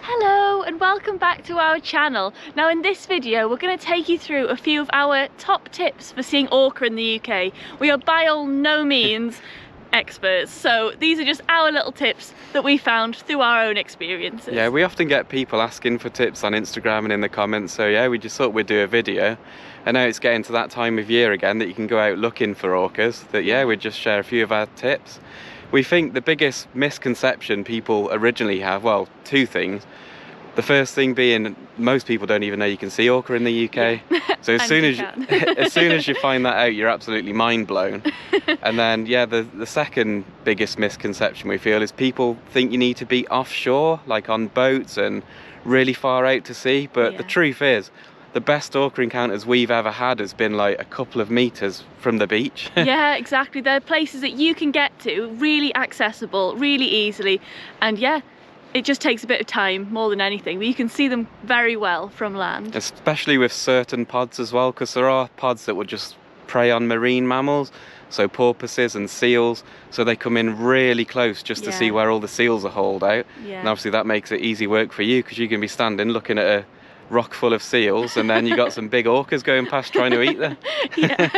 Hello and welcome back to our channel. Now in this video we're going to take you through a few of our top tips for seeing orca in the UK. We are by all no means experts, so these are just our little tips that we found through our own experiences. Yeah, we often get people asking for tips on Instagram and in the comments, so yeah, we just thought we'd do a video. And now it's getting to that time of year again that you can go out looking for orcas, that yeah, we'd just share a few of our tips. We think the biggest misconception people originally have, well, two things. The first thing being, most people don't even know you can see orca in the UK. Yeah. So as soon as you find that out, you're absolutely mind blown. And then yeah, the second biggest misconception we feel is people think you need to be offshore, like on boats and really far out to sea. But the truth is, the best orca encounters we've ever had has been like a couple of meters from the beach. Yeah, exactly. They're places that you can get to really accessible, really easily, and yeah, it just takes a bit of time more than anything, but you can see them very well from land. Especially with certain pods as well, because there are pods that will just prey on marine mammals, so porpoises and seals, so they come in really close just to see where all the seals are hauled out. And obviously that makes it easy work for you, because you can be standing looking at a rock full of seals and then you got some big orcas going past trying to eat them. Yeah.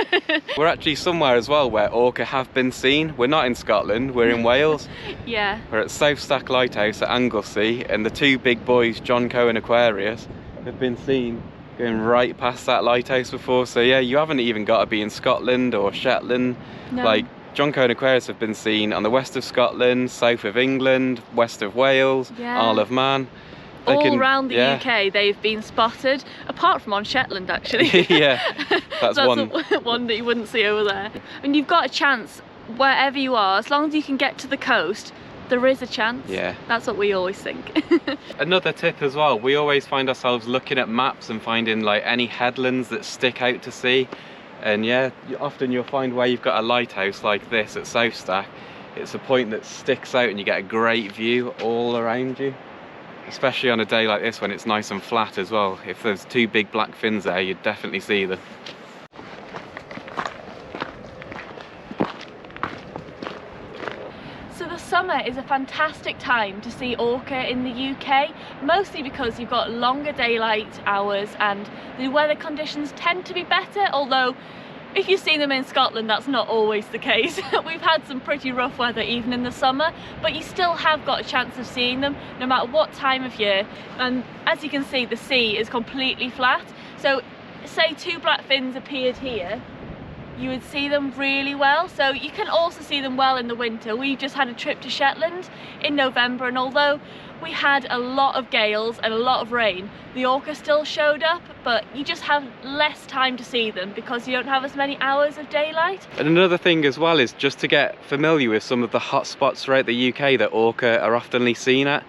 We're actually somewhere as well where orca have been seen. We're not in Scotland, we're in Wales. Yeah. We're at South Stack Lighthouse at Anglesey, and the two big boys, John Cohen Aquarius, have been seen going right past that lighthouse before. So yeah, you haven't even got to be in Scotland or Shetland. No. Like John Cohen Aquarius have been seen on the west of Scotland, south of England, west of Wales, Isle of Man. All around the UK they've been spotted, apart from on Shetland actually. Yeah, that's one that you wouldn't see over there. And you've got a chance wherever you are, as long as you can get to the coast, there is a chance. Yeah. That's what we always think. Another tip as well, we always find ourselves looking at maps and finding like any headlands that stick out to sea. And yeah, often you'll find where you've got a lighthouse like this at South Stack, it's a point that sticks out and you get a great view all around you. Especially on a day like this when it's nice and flat as well. If there's two big black fins there, you'd definitely see them. So the summer is a fantastic time to see orca in the UK, mostly because you've got longer daylight hours and the weather conditions tend to be better, although if you've seen them in Scotland, that's not always the case. We've had some pretty rough weather even in the summer, but you still have got a chance of seeing them no matter what time of year. And as you can see, the sea is completely flat. So say two black fins appeared here, you would see them really well. So you can also see them well in the winter. We just had a trip to Shetland in November, and although we had a lot of gales and a lot of rain, the orca still showed up, but you just have less time to see them because you don't have as many hours of daylight. And another thing as well is just to get familiar with some of the hot spots throughout the UK that orca are oftenly seen at,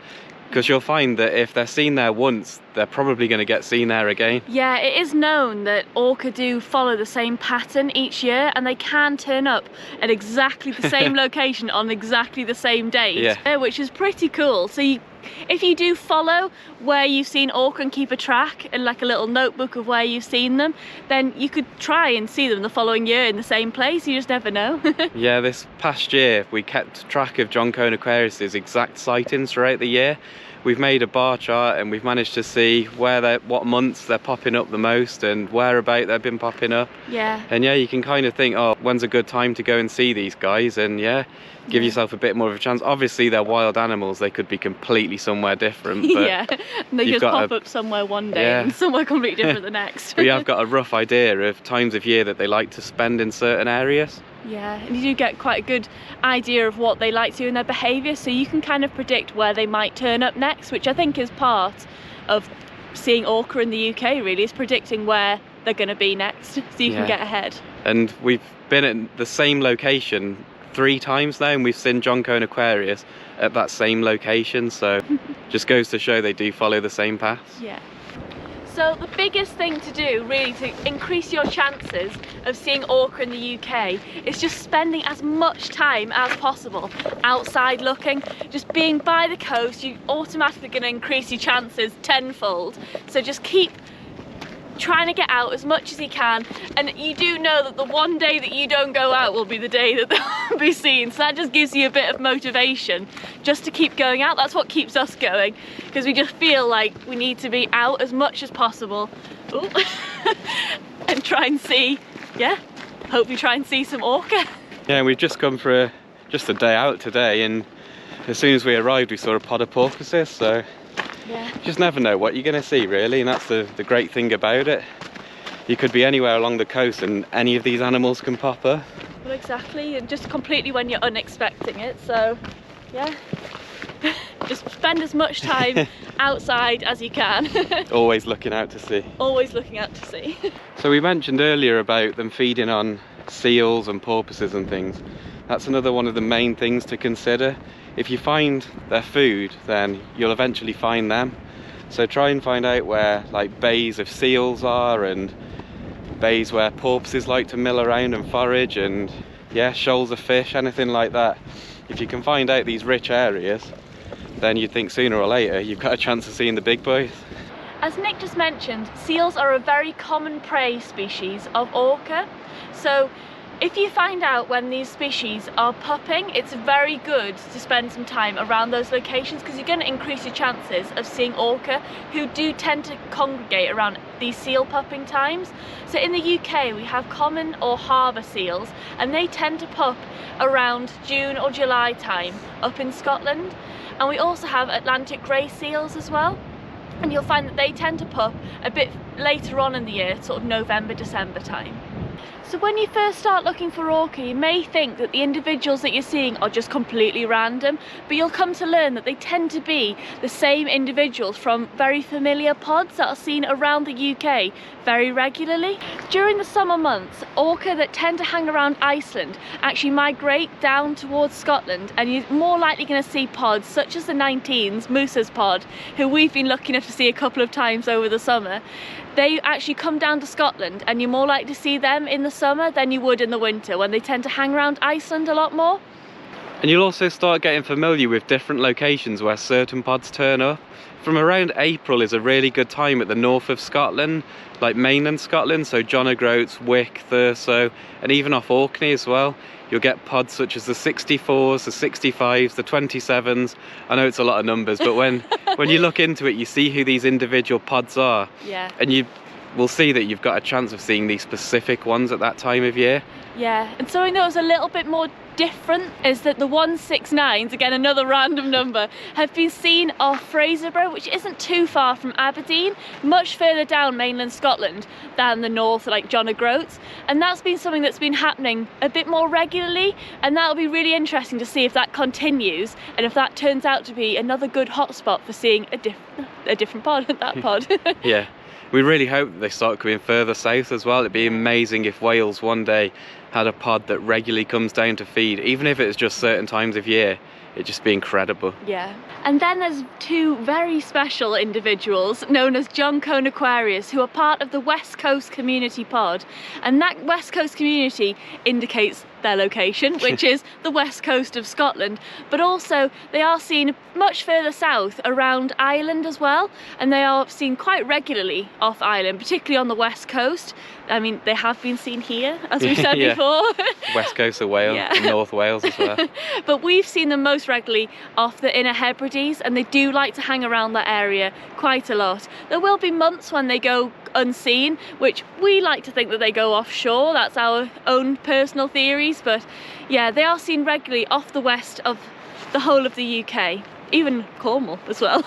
because you'll find that if they're seen there once, they're probably going to get seen there again. Yeah, it is known that orca do follow the same pattern each year, and they can turn up at exactly the same location on exactly the same date, which is pretty cool. So if you do follow where you've seen orca and keep a track and like a little notebook of where you've seen them, then you could try and see them the following year in the same place. You just never know. Yeah, this past year we kept track of John Cohen Aquarius's exact sightings throughout the year. We've made a bar chart and we've managed to see what months they're popping up the most and whereabout they've been popping up. Yeah. And yeah, you can kind of think, oh, when's a good time to go and see these guys? And yeah, give yourself a bit more of a chance. Obviously they're wild animals, they could be completely somewhere different, but yeah, they just pop up somewhere one day and somewhere completely different the next. We have got a rough idea of times of year that they like to spend in certain areas. Yeah, and you do get quite a good idea of what they like to do in their behaviour, so you can kind of predict where they might turn up next, which I think is part of seeing orca in the UK, really, is predicting where they're going to be next, so you can get ahead. And we've been at the same location 3 times now, and we've seen John Cohen Aquarius at that same location, so just goes to show they do follow the same paths. Yeah. So the biggest thing to do really to increase your chances of seeing orca in the UK is just spending as much time as possible outside looking. Just being by the coast, you're automatically going to increase your chances tenfold. So just keep trying to get out as much as you can, and you do know that the one day that you don't go out will be the day that they'll be seen, so that just gives you a bit of motivation just to keep going out. That's what keeps us going, because we just feel like we need to be out as much as possible. Ooh. And try and see, yeah, hopefully try and see some orca. Yeah, we've just come for just a day out today, and as soon as we arrived we saw a pod of porpoises, so yeah, you just never know what you're going to see really, and that's the great thing about it. You could be anywhere along the coast and any of these animals can pop up. Well, exactly, and just completely when you're unexpecting it, so yeah. Just spend as much time outside as you can. Always looking out to sea. Always looking out to sea. So we mentioned earlier about them feeding on seals and porpoises and things. That's another one of the main things to consider. If you find their food, then you'll eventually find them. So try and find out where like bays of seals are, and bays where porpoises like to mill around and forage, and yeah, shoals of fish, anything like that. If you can find out these rich areas, then you'd think sooner or later you've got a chance of seeing the big boys. As Nick just mentioned, seals are a very common prey species of orca. So if you find out when these species are pupping, it's very good to spend some time around those locations, because you're going to increase your chances of seeing orca, who do tend to congregate around these seal pupping times. So in the UK we have common or harbour seals, and they tend to pup around June or July time up in Scotland. And we also have Atlantic grey seals as well, and you'll find that they tend to pup a bit later on in the year, sort of November, December time. So when you first start looking for orca, you may think that the individuals that you're seeing are just completely random, but you'll come to learn that they tend to be the same individuals from very familiar pods that are seen around the UK very regularly. During the summer months, orca that tend to hang around Iceland actually migrate down towards Scotland, and you're more likely going to see pods such as the 19s, Moose's pod, who we've been lucky enough to see a couple of times over the summer. They actually come down to Scotland, and you're more likely to see them in the summer than you would in the winter, when they tend to hang around Iceland a lot more. And you'll also start getting familiar with different locations where certain pods turn up. From around April is a really good time at the north of Scotland, like mainland Scotland, so John O'Groats, Wick, Thurso, and even off Orkney as well. You'll get pods such as the 64s, the 65s, the 27s. I know it's a lot of numbers, but when you look into it, you see who these individual pods are. Yeah. And you will see that you've got a chance of seeing these specific ones at that time of year. Yeah, and something that was a little bit more different is that the 169s, again another random number, have been seen off Fraserburgh, which isn't too far from Aberdeen, much further down mainland Scotland than the north, like John O'Groats, and that's been something that's been happening a bit more regularly, and that'll be really interesting to see if that continues, and if that turns out to be another good hotspot for seeing a different pod, that pod. Yeah. We really hope that they start coming further south as well. It'd be amazing if Wales one day had a pod that regularly comes down to feed, even if it's just certain times of year. It'd just be incredible. Yeah. And then there's two very special individuals known as John Cone Aquarius, who are part of the West Coast Community Pod. And that West Coast community indicates their location, which is the west coast of Scotland. But also they are seen much further south around Ireland as well. And they are seen quite regularly off Ireland, particularly on the west coast. I mean, they have been seen here, as we said before. West coast of Wales, and North Wales as well. But we've seen them most regularly off the Inner Hebrides, and they do like to hang around that area quite a lot. There will be months when they go unseen, which we like to think that they go offshore. That's our own personal theories, but yeah, they are seen regularly off the west of the whole of the UK. Even Cornwall as well.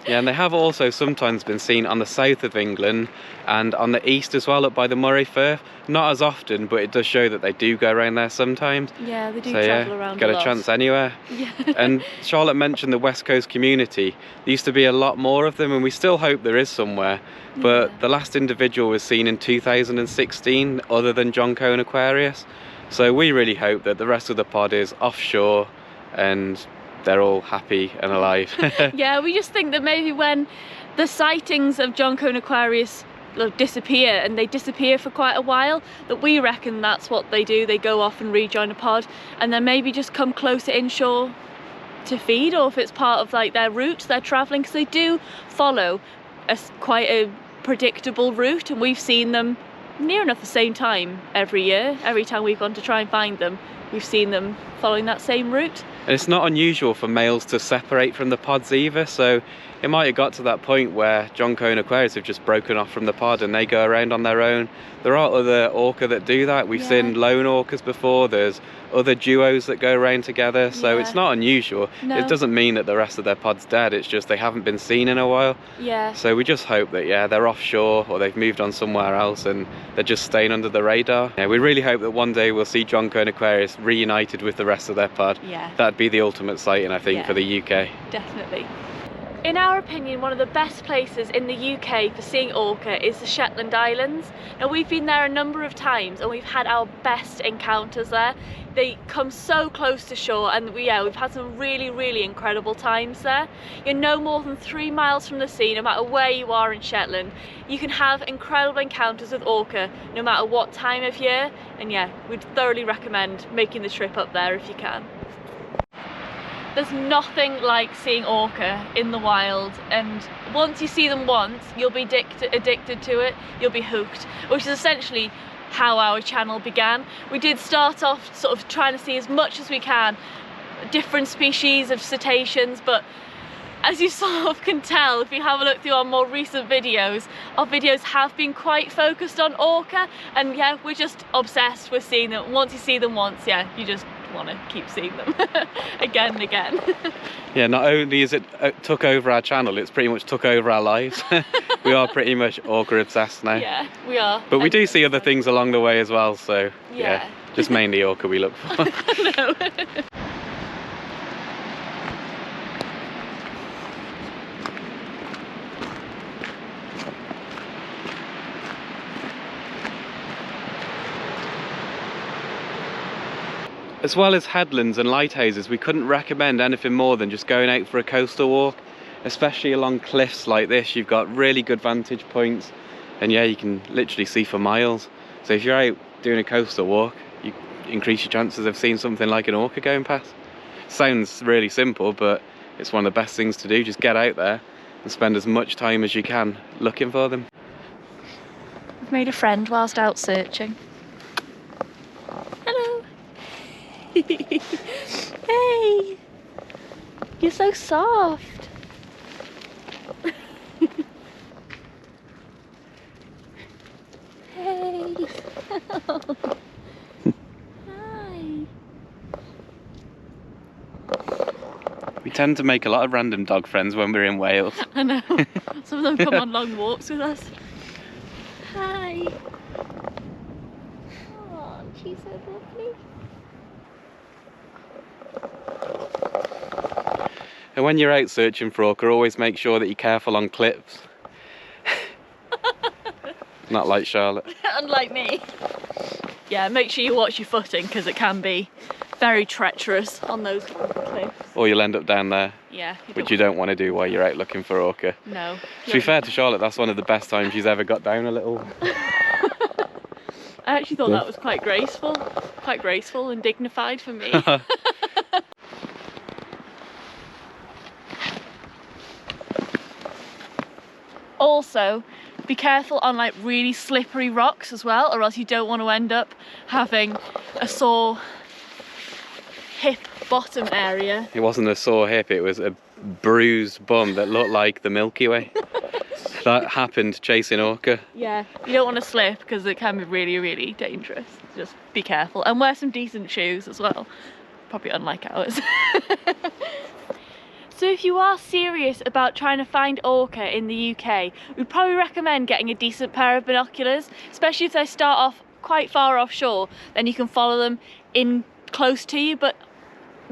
Yeah, and they have also sometimes been seen on the south of England and on the east as well, up by the Moray Firth. Not as often, but it does show that they do go around there sometimes. Yeah, they do travel around get a lot. Chance anywhere. Yeah. And Charlotte mentioned the West Coast community. There used to be a lot more of them, and we still hope there is somewhere. But the last individual was seen in 2016, other than John Cone Aquarius. So we really hope that the rest of the pod is offshore and they're all happy and alive. Yeah, we just think that maybe when the sightings of John Cone Aquarius disappear, and they disappear for quite a while, that we reckon that's what they do. They go off and rejoin a pod, and then maybe just come closer inshore to feed, or if it's part of like their route they're travelling, because they do follow quite a predictable route, and we've seen them near enough the same time every year. Every time we've gone to try and find them, we've seen them following that same route. And it's not unusual for males to separate from the pods either, so it might have got to that point where John Cone aquarius have just broken off from the pod and they go around on their own. There are other orca that do that. We've seen lone orcas before, there's other duos that go around together, so it's not unusual. No. It doesn't mean that the rest of their pod's dead, it's just they haven't been seen in a while. Yeah. So we just hope that, they're offshore or they've moved on somewhere else and they're just staying under the radar. Yeah, we really hope that one day we'll see John Cone aquarius reunited with the rest of their pod. Yeah. That'd be the ultimate sighting, I think, for the UK. Definitely. In our opinion, one of the best places in the UK for seeing orca is the Shetland Islands. Now, we've been there a number of times and we've had our best encounters there. They come so close to shore, and we've had some really incredible times there. You're no more than 3 miles from the sea, no matter where you are in Shetland. You can have incredible encounters with orca no matter what time of year, and we'd thoroughly recommend making the trip up there if you can. There's nothing like seeing orca in the wild, and once you see them once, you'll be addicted to it, you'll be hooked, which is essentially how our channel began. We did start off sort of trying to see as much as we can, different species of cetaceans, but as you sort of can tell if you have a look through our more recent videos, our videos have been quite focused on orca, and we're just obsessed with seeing them. Once you see them once, you just want to keep seeing them again and again. Yeah, not only is it took over our channel, it's pretty much took over our lives. We are pretty much orca obsessed now. Yeah, we are. But we do see other things along the way as well, so just mainly orca we look for. No. As well as headlands and lighthouses, we couldn't recommend anything more than just going out for a coastal walk, especially along cliffs like this. You've got really good vantage points, and you can literally see for miles. So if you're out doing a coastal walk, you increase your chances of seeing something like an orca going past. Sounds really simple, but it's one of the best things to do. Just get out there and spend as much time as you can looking for them. I've made a friend whilst out searching. Hello. Hey, you're so soft. Hey. Hi. We tend to make a lot of random dog friends when we're in Wales. I know. Some of them come on long walks with us. Hi. Oh, she's so lovely. And when you're out searching for orca, always make sure that you're careful on cliffs. Not like Charlotte. Unlike me. Yeah, make sure you watch your footing, because it can be very treacherous on those cliffs. Or you'll end up down there. Yeah. Which you don't want to do while you're out looking for orca. No. To be fair to Charlotte, that's one of the best times she's ever got down a little. I actually thought that was quite graceful and dignified for me. Also, be careful on like really slippery rocks as well, or else you don't want to end up having a sore hip bottom area. It wasn't a sore hip, it was a bruised bum that looked like the Milky Way. That happened chasing orca. Yeah, you don't want to slip because it can be really dangerous. Just be careful and wear some decent shoes as well. Probably unlike ours. So if you are serious about trying to find orca in the UK, we'd probably recommend getting a decent pair of binoculars, especially if they start off quite far offshore, then you can follow them in close to you. But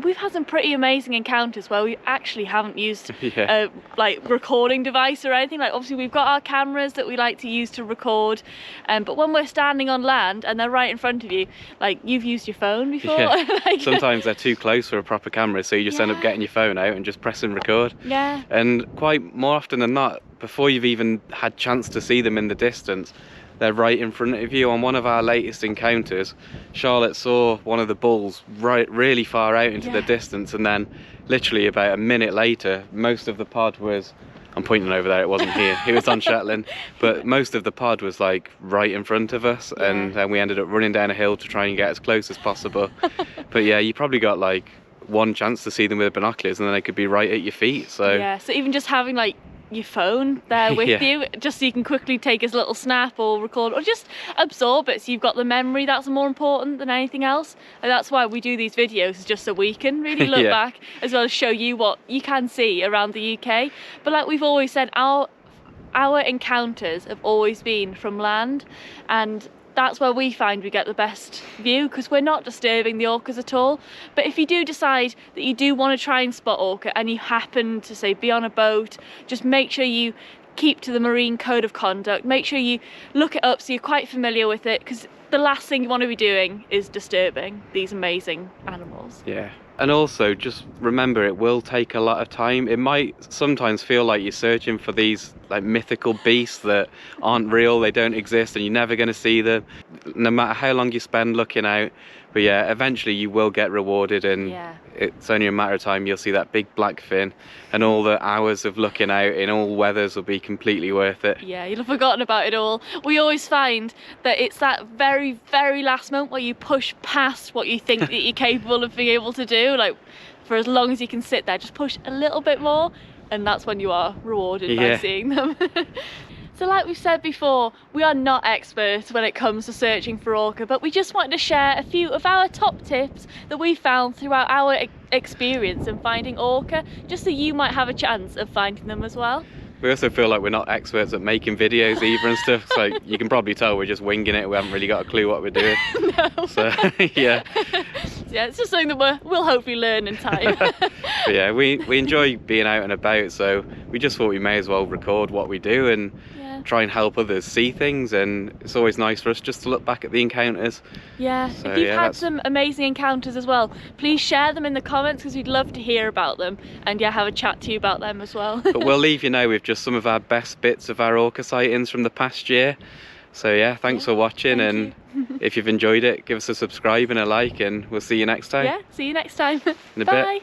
we've had some pretty amazing encounters where we actually haven't used a like recording device or anything. Like obviously we've got our cameras that we like to use to record, but when we're standing on land and they're right in front of you, like you've used your phone before. Like, sometimes they're too close for a proper camera, so you just end up getting your phone out and just pressing record. Yeah. And quite more often than not, before you've even had chance to see them in the distance, they're right in front of you. On one of our latest encounters, Charlotte saw one of the bulls really far out into the distance, and then literally about a minute later, most of the pod was I'm pointing over there, it wasn't here, it was on Shetland, but most of the pod was like right in front of us, and then we ended up running down a hill to try and get as close as possible. But yeah, you probably got like one chance to see them with binoculars, and then they could be right at your feet. So yeah, so even just having like your phone there with you, just so you can quickly take a little snap or record or just absorb it, so you've got the memory. That's more important than anything else, and that's why we do these videos, just so we can really look back as well as show you what you can see around the UK. But like we've always said, our encounters have always been from land, and that's where we find we get the best view, because we're not disturbing the orcas at all. But if you do decide that you do want to try and spot orca, and you happen to say be on a boat, just make sure you keep to the Marine Code of Conduct. Make sure you look it up so you're quite familiar with it, because the last thing you want to be doing is disturbing these amazing animals. Yeah. And also just remember, it will take a lot of time. It might sometimes feel like you're searching for these like mythical beasts that aren't real, they don't exist, and you're never going to see them, no matter how long you spend looking out. But yeah, eventually you will get rewarded, and it's only a matter of time you'll see that big black fin, and all the hours of looking out in all weathers will be completely worth it. Yeah, you'll have forgotten about it all. We always find that it's that very, very last moment where you push past what you think that you're capable of being able to do. Like, for as long as you can sit there, just push a little bit more, and that's when you are rewarded by seeing them. So like we've said before, we are not experts when it comes to searching for orca, but we just wanted to share a few of our top tips that we found throughout our experience in finding orca, just so you might have a chance of finding them as well. We also feel like we're not experts at making videos either and stuff, so you can probably tell we're just winging it. We haven't really got a clue what we're doing. No. So yeah, it's just something that we'll hopefully learn in time. But yeah, we enjoy being out and about, so we just thought we may as well record what we do and try and help others see things, and it's always nice for us just to look back at the encounters. Yeah, so if you've had some amazing encounters as well, please share them in the comments, because we'd love to hear about them and have a chat to you about them as well. But we'll leave you now with just some of our best bits of our orca sightings from the past year. So yeah, thanks for watching, and if you've enjoyed it, give us a subscribe and a like, and we'll see you next time. Yeah, see you next time. In a Bye. bit.